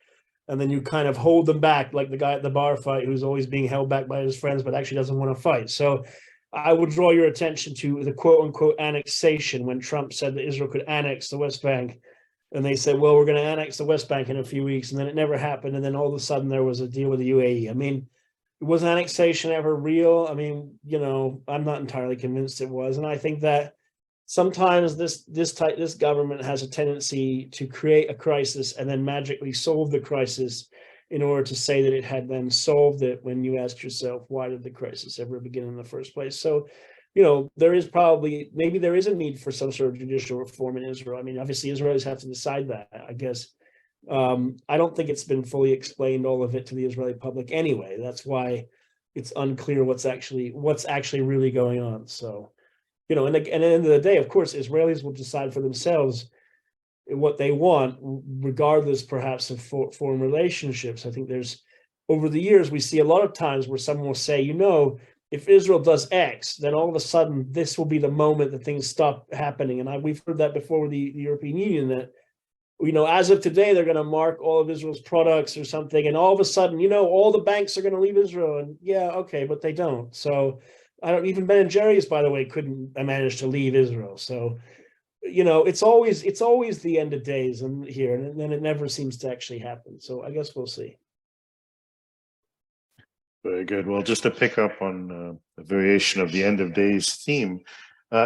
and then you kind of hold them back, like the guy at the bar fight who's always being held back by his friends, but actually doesn't want to fight. So I would draw your attention to the quote unquote annexation, when Trump said that Israel could annex the West Bank. And they said, well, we're going to annex the West Bank in a few weeks. And then it never happened. And then all of a sudden there was a deal with the UAE. I mean, was annexation ever real? I mean, you know, I'm not entirely convinced it was. And I think that sometimes this government has a tendency to create a crisis and then magically solve the crisis in order to say that it had then solved it, when you asked yourself, why did the crisis ever begin in the first place? So, you know, there is probably, maybe there is a need for some sort of judicial reform in Israel. I mean, obviously Israelis have to decide that, I guess. I don't think it's been fully explained, all of it, to the Israeli public anyway. That's why it's unclear what's actually really going on. So, you know, and at the end of the day, of course, Israelis will decide for themselves what they want, regardless perhaps of foreign relationships. I think there's, over the years, we see a lot of times where someone will say, you know, if Israel does X, then all of a sudden this will be the moment that things stop happening. And we've heard that before with the European Union, that, you know, as of today, they're going to mark all of Israel's products or something. And all of a sudden, you know, all the banks are going to leave Israel. And yeah, okay, but they don't. So even Ben and Jerry's, by the way, couldn't manage to leave Israel. So, you know, it's always the end of days and here, and then it never seems to actually happen. So I guess we'll see. Very good. Well, just to pick up on a variation of the end of days theme.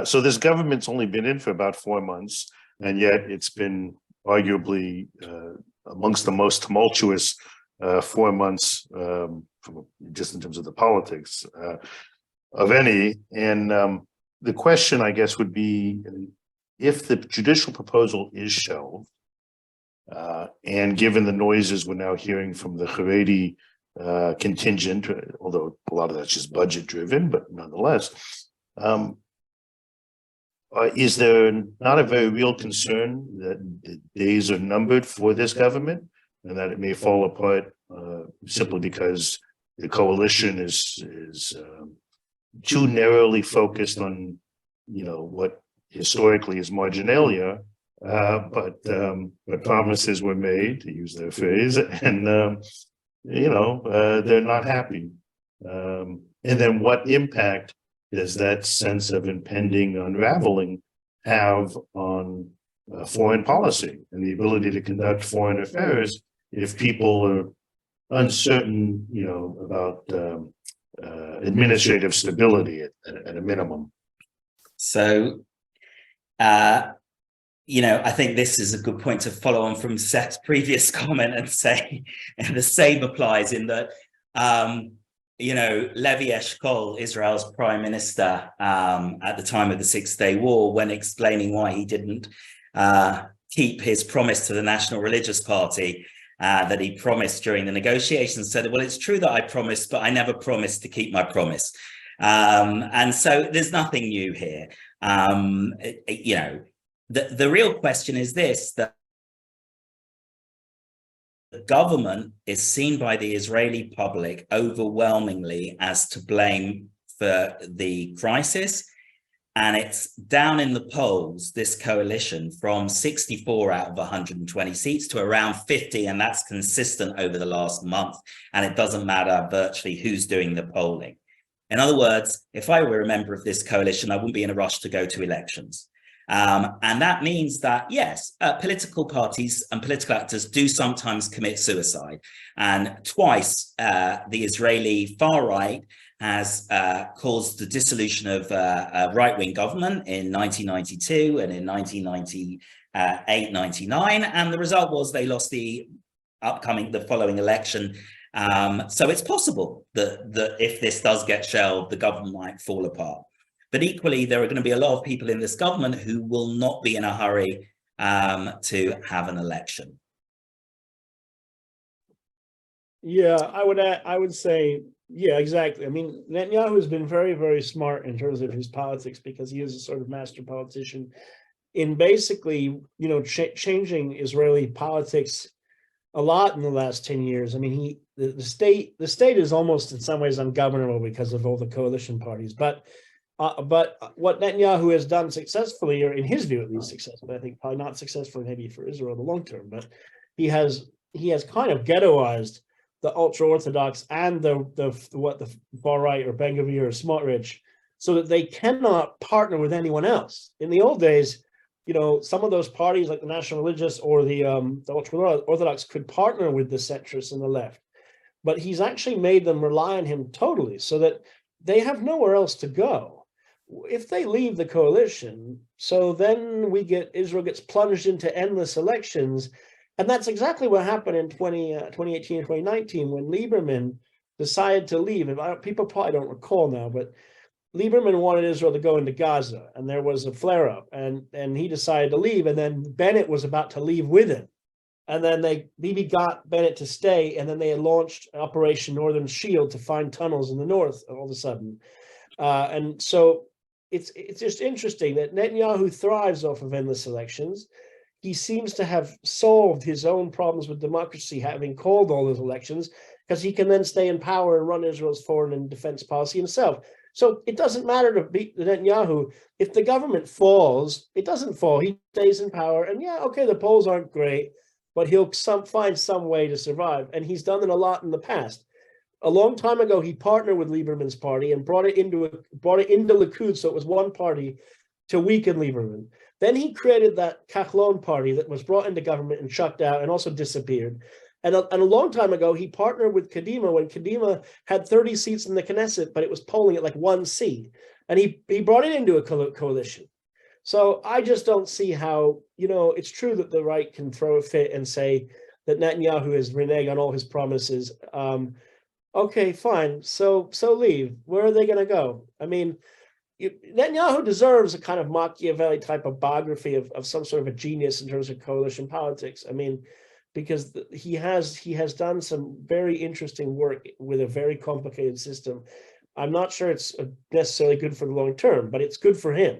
So this government's only been in for about 4 months, and yet it's been arguably amongst the most tumultuous 4 months, just in terms of the politics of any. And the question, I guess, would be, if the judicial proposal is shelved, and given the noises we're now hearing from the Haredi contingent, although a lot of that's just budget driven, but nonetheless, is there not a very real concern that the days are numbered for this government, and that it may fall apart simply because the coalition is too narrowly focused on, you know, what historically is marginalia, but promises were made, to use their phrase, and you know, they're not happy. And then what impact does that sense of impending unraveling have on foreign policy and the ability to conduct foreign affairs if people are uncertain, you know, about administrative stability at a minimum? So, you know, I think this is a good point to follow on from Seth's previous comment and say, and the same applies in that, you know, Levi Eshkol, Israel's prime minister at the time of the Six-Day War, when explaining why he didn't keep his promise to the National Religious Party that he promised during the negotiations, said, well, it's true that I promised, but I never promised to keep my promise. And so there's nothing new here. You know, the real question is this, that the government is seen by the Israeli public overwhelmingly as to blame for the crisis. And it's down in the polls, this coalition, from 64 out of 120 seats to around 50. And that's consistent over the last month. And it doesn't matter virtually who's doing the polling. In other words, if I were a member of this coalition, I wouldn't be in a rush to go to elections. And that means that, yes, political parties and political actors do sometimes commit suicide. And twice, the Israeli far right has caused the dissolution of a right-wing government in 1992 and in 1998, 99. And the result was they lost the following election. So it's possible that if this does get shelved, the government might fall apart. But equally, there are going to be a lot of people in this government who will not be in a hurry to have an election. Yeah, I would say, yeah, exactly. I mean, Netanyahu has been very, very smart in terms of his politics because he is a sort of master politician in basically, changing Israeli politics a lot in the last 10 years. I mean, the state is almost in some ways ungovernable because of all the coalition parties. But what Netanyahu has done successfully, or in his view at least successfully, I think probably not successfully maybe for Israel in the long term, but he has kind of ghettoized the ultra-Orthodox and the far right or Ben Gvir or Smotrich, so that they cannot partner with anyone else. In the old days, some of those parties like the National Religious or the ultra-Orthodox could partner with the centrists and the left, but he's actually made them rely on him totally, so that they have nowhere else to go. If they leave the coalition, so then Israel gets plunged into endless elections. And that's exactly what happened in 2018 and 2019 when Lieberman decided to leave. And people probably don't recall now, but Lieberman wanted Israel to go into Gaza, and there was a flare-up, and he decided to leave, and then Bennett was about to leave with him. And then Bibi got Bennett to stay, and then they launched Operation Northern Shield to find tunnels in the north all of a sudden. And so it's just interesting that Netanyahu thrives off of endless elections. He seems to have solved his own problems with democracy, having called all those elections, because he can then stay in power and run Israel's foreign and defense policy himself. So it doesn't matter to beat Netanyahu. If the government falls, it doesn't fall. He stays in power. And yeah, okay, the polls aren't great, but he'll find some way to survive. And he's done it a lot in the past. A long time ago, he partnered with Lieberman's party and brought it into Likud, so it was one party, to weaken Lieberman. Then he created that Kahlon party that was brought into government and shut down and also disappeared. And a long time ago, he partnered with Kadima when Kadima had 30 seats in the Knesset, but it was polling at like 1 seat. And he brought it into a coalition. So I just don't see how, it's true that the right can throw a fit and say that Netanyahu has reneged on all his promises. Okay, fine. So leave. Where are they going to go? I mean, Netanyahu deserves a kind of Machiavelli type of biography of some sort of a genius in terms of coalition politics. I mean, because he has done some very interesting work with a very complicated system. I'm not sure it's necessarily good for the long term, but it's good for him.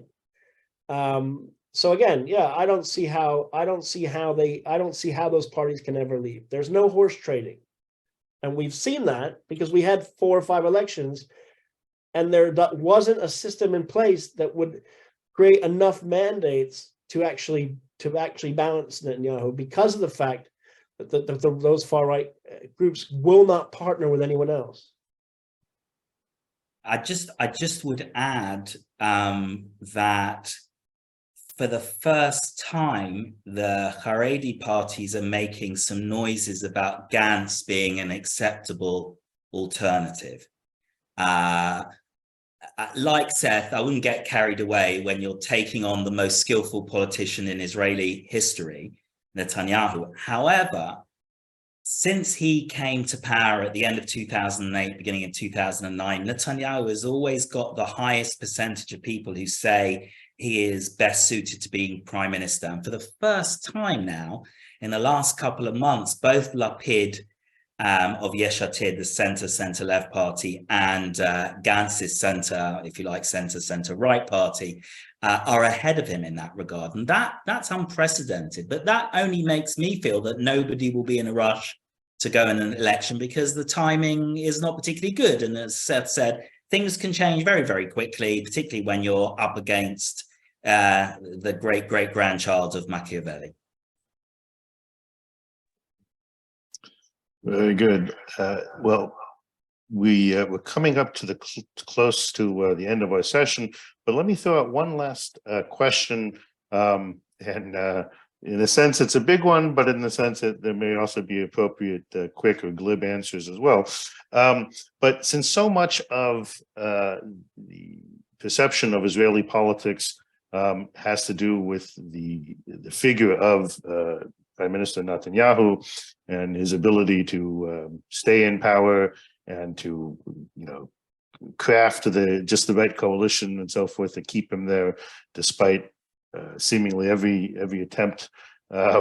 So again, yeah, I don't see how those parties can ever leave. There's no horse trading. And we've seen that because we had 4 or 5 elections and there wasn't a system in place that would create enough mandates to actually balance Netanyahu, because of the fact that those far right groups will not partner with anyone else. I just would add that for the first time, the Haredi parties are making some noises about Gantz being an acceptable alternative. Like Seth, I wouldn't get carried away when you're taking on the most skillful politician in Israeli history, Netanyahu. However, since he came to power at the end of 2008, beginning of 2009, Netanyahu has always got the highest percentage of people who say he is best suited to being prime minister. And for the first time now, in the last couple of months, both Lapid of Yesh Atid, the center-left party, and Gantz's center, if you like, center-right party, are ahead of him in that regard. And that's unprecedented. But that only makes me feel that nobody will be in a rush to go in an election because the timing is not particularly good. And as Seth said, things can change very, very quickly, particularly when you're up against the great-great-grandchild of Machiavelli. Very good. Well, we're coming up to close to the end of our session, but let me throw out one last question In a sense, it's a big one, but in the sense that there may also be appropriate, quick or glib answers as well. But since so much of the perception of Israeli politics has to do with the figure of Prime Minister Netanyahu and his ability to stay in power and to, craft just the right coalition and so forth to keep him there, despite seemingly every attempt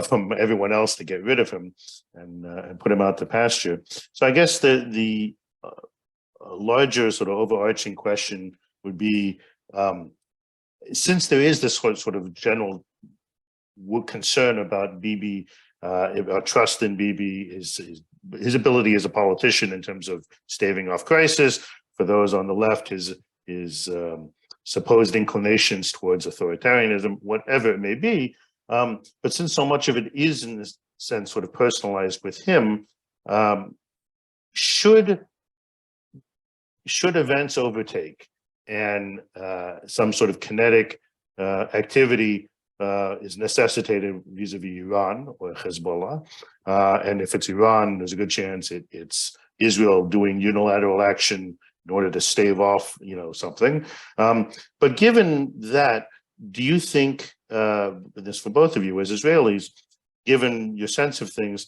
from everyone else to get rid of him and put him out to pasture. So I guess the larger sort of overarching question would be, since there is this sort of general concern about Bibi, our trust in Bibi, his ability as a politician in terms of staving off crisis, for those on the left, his supposed inclinations towards authoritarianism, whatever it may be. But since so much of it is in this sense sort of personalized with him, should events overtake and some sort of kinetic activity is necessitated vis-a-vis Iran or Hezbollah, and if it's Iran, there's a good chance it's Israel doing unilateral action in order to stave off, something. But given that, do you think, this for both of you as Israelis, given your sense of things,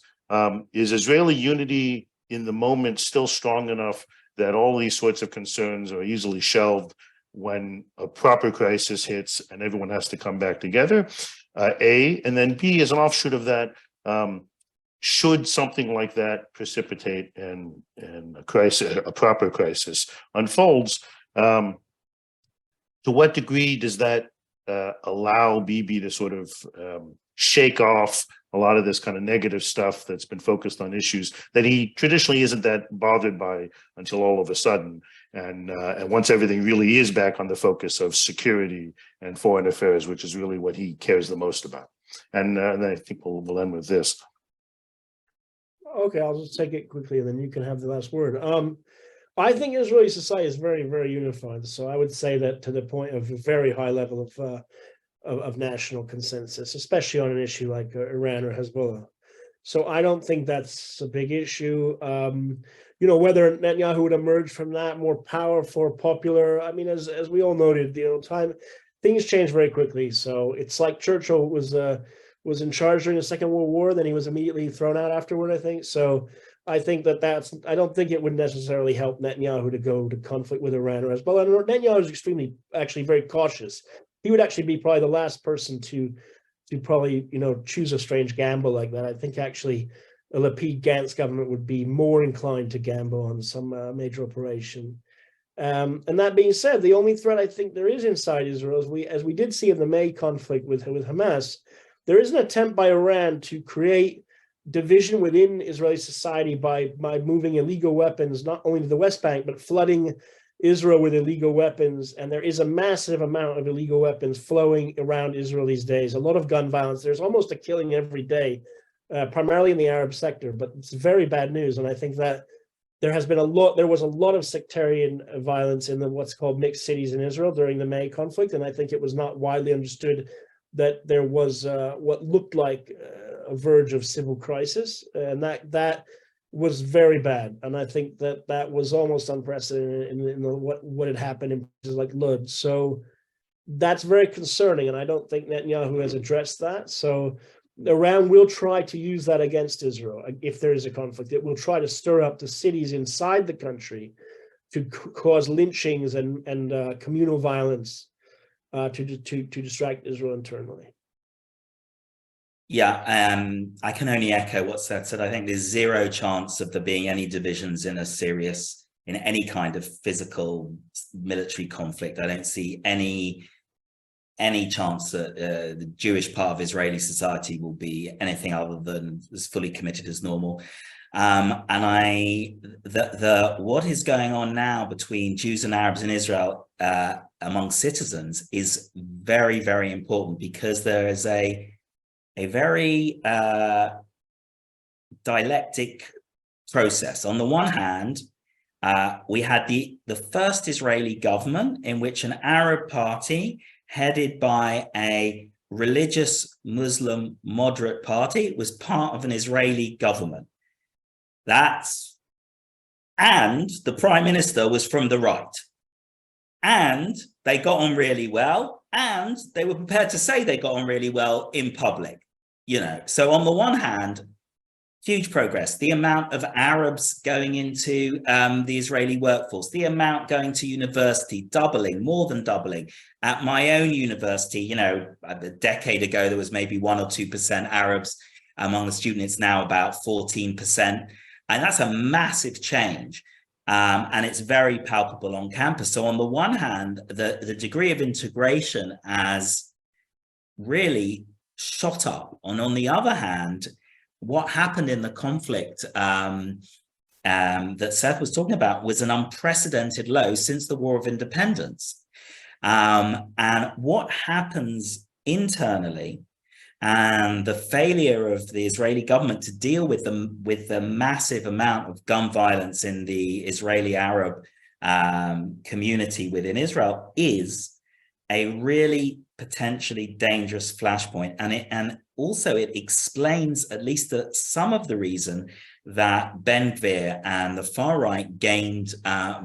is Israeli unity in the moment still strong enough that all these sorts of concerns are easily shelved when a proper crisis hits and everyone has to come back together? A, and then B, as an offshoot of that, should something like that precipitate and a proper crisis unfolds, to what degree does that allow Bibi to sort of shake off a lot of this kind of negative stuff that's been focused on issues that he traditionally isn't that bothered by until all of a sudden, and once everything really is back on the focus of security and foreign affairs, which is really what he cares the most about. And I think we'll end with this. Okay, I'll just take it quickly and then you can have the last word. I think Israeli society is very, very unified. So I would say that to the point of a very high level of national consensus, especially on an issue like Iran or Hezbollah. So I don't think that's a big issue. Whether Netanyahu would emerge from that more powerful or popular, I mean, as we all noted, things change very quickly. So it's like Churchill was in charge during the Second World War, then he was immediately thrown out afterward, I think. So I think I don't think it would necessarily help Netanyahu to go to conflict with Iran or Hezbollah. And Netanyahu is actually very cautious. He would actually be probably the last person to probably, choose a strange gamble like that. I think actually a Lapid-Gantz government would be more inclined to gamble on some major operation. And that being said, the only threat I think there is inside Israel, as we did see in the May conflict with Hamas, there is an attempt by Iran to create division within Israeli society by moving illegal weapons, not only to the West Bank, but flooding Israel with illegal weapons. And there is a massive amount of illegal weapons flowing around Israel these days, a lot of gun violence. There's almost a killing every day, primarily in the Arab sector, but it's very bad news. And I think that there was a lot of sectarian violence in what's called mixed cities in Israel during the May conflict. And I think it was not widely understood that there was what looked like a verge of civil crisis, and that was very bad. And I think that was almost unprecedented in what had happened in places like Lod. So that's very concerning, and I don't think Netanyahu has addressed that. So Iran will try to use that against Israel if there is a conflict. It will try to stir up the cities inside the country to cause lynchings and communal violence. To distract Israel internally. Yeah, I can only echo what Seth said. I think there's zero chance of there being any divisions in any kind of physical military conflict. I don't see any chance that the Jewish part of Israeli society will be anything other than as fully committed as normal. And what is going on now between Jews and Arabs in Israel among citizens is very, very important, because there is a very dialectic process. On the one hand, we had the first Israeli government in which an Arab party headed by a religious Muslim moderate party. It was part of an Israeli government. And the prime minister was from the right. And they got on really well. And they were prepared to say they got on really well in public. So on the one hand, huge progress, the amount of Arabs going into the Israeli workforce, the amount going to university, doubling, more than doubling. At my own university, a decade ago, there was maybe 1 or 2% Arabs among the students, now about 14%. And that's a massive change. And it's very palpable on campus. So on the one hand, the degree of integration has really shot up. And on the other hand, what happened in the conflict that Seth was talking about was an unprecedented low since the War of Independence. And what happens internally and the failure of the Israeli government to deal with the massive amount of gun violence in the Israeli Arab community within Israel is a really potentially dangerous flashpoint. And also it explains at least some of the reason that Ben Gvir and the far right gained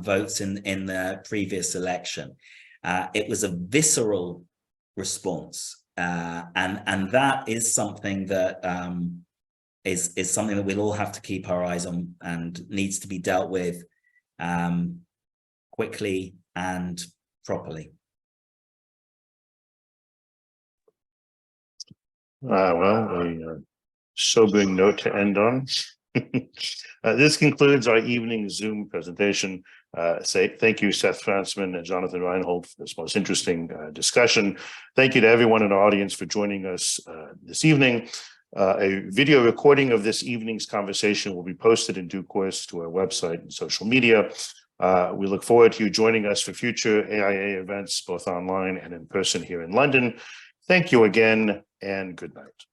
votes in the previous election. It was a visceral response. And that is something that is something that we'll all have to keep our eyes on and needs to be dealt with quickly and properly. Well, a sobering note to end on. This concludes our evening Zoom presentation. Thank you, Seth Frantzman and Jonathan Rynhold, for this most interesting discussion. Thank you to everyone in our audience for joining us this evening. A video recording of this evening's conversation will be posted in due course to our website and social media. We look forward to you joining us for future AIA events, both online and in person here in London. Thank you again, and good night.